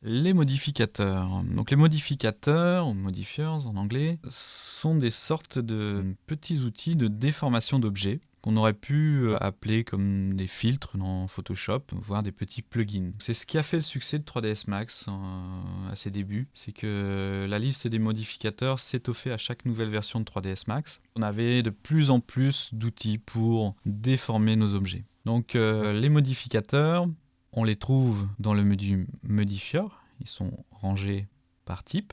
Les modificateurs. Donc les modificateurs, ou modifiers en anglais, sont des sortes de petits outils de déformation d'objets qu'on aurait pu appeler comme des filtres dans Photoshop, voire des petits plugins. C'est ce qui a fait le succès de 3ds Max à ses débuts, c'est que la liste des modificateurs s'étoffait à chaque nouvelle version de 3ds Max. On avait de plus en plus d'outils pour déformer nos objets. Donc les modificateurs, on les trouve dans le menu Modifier, ils sont rangés par type.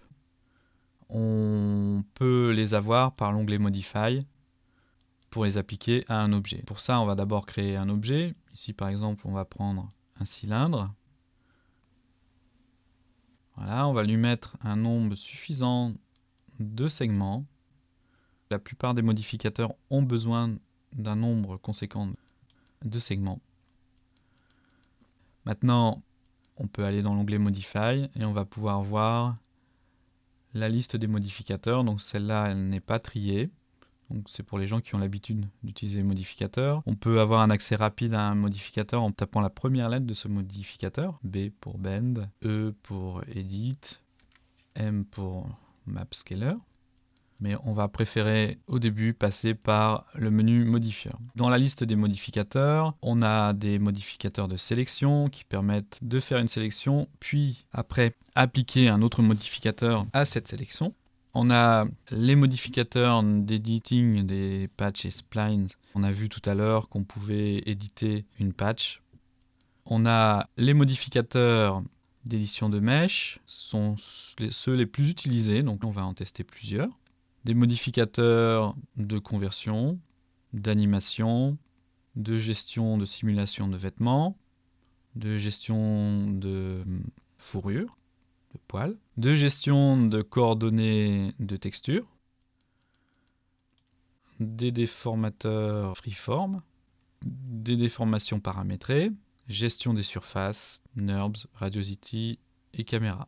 On peut les avoir par l'onglet Modify pour les appliquer à un objet. Pour ça, on va d'abord créer un objet. Ici, par exemple, on va prendre un cylindre. Voilà, on va lui mettre un nombre suffisant de segments. La plupart des modificateurs ont besoin d'un nombre conséquent de segments. Maintenant, on peut aller dans l'onglet Modify et on va pouvoir voir la liste des modificateurs. Donc celle-là, elle n'est pas triée. Donc c'est pour les gens qui ont l'habitude d'utiliser les modificateurs. On peut avoir un accès rapide à un modificateur en tapant la première lettre de ce modificateur. B pour Bend, E pour Edit, M pour Map Scaler. Mais on va préférer au début passer par le menu Modifier. Dans la liste des modificateurs, on a des modificateurs de sélection qui permettent de faire une sélection, puis après appliquer un autre modificateur à cette sélection. On a les modificateurs d'editing des patchs et splines. On a vu tout à l'heure qu'on pouvait éditer une patch. On a les modificateurs d'édition de mesh, sont ceux les plus utilisés, donc on va en tester plusieurs. Des modificateurs de conversion, d'animation, de gestion de simulation de vêtements, de gestion de fourrure, de poils, de gestion de coordonnées de texture, des déformateurs freeform, des déformations paramétrées, gestion des surfaces, NURBS, Radiosity et caméra.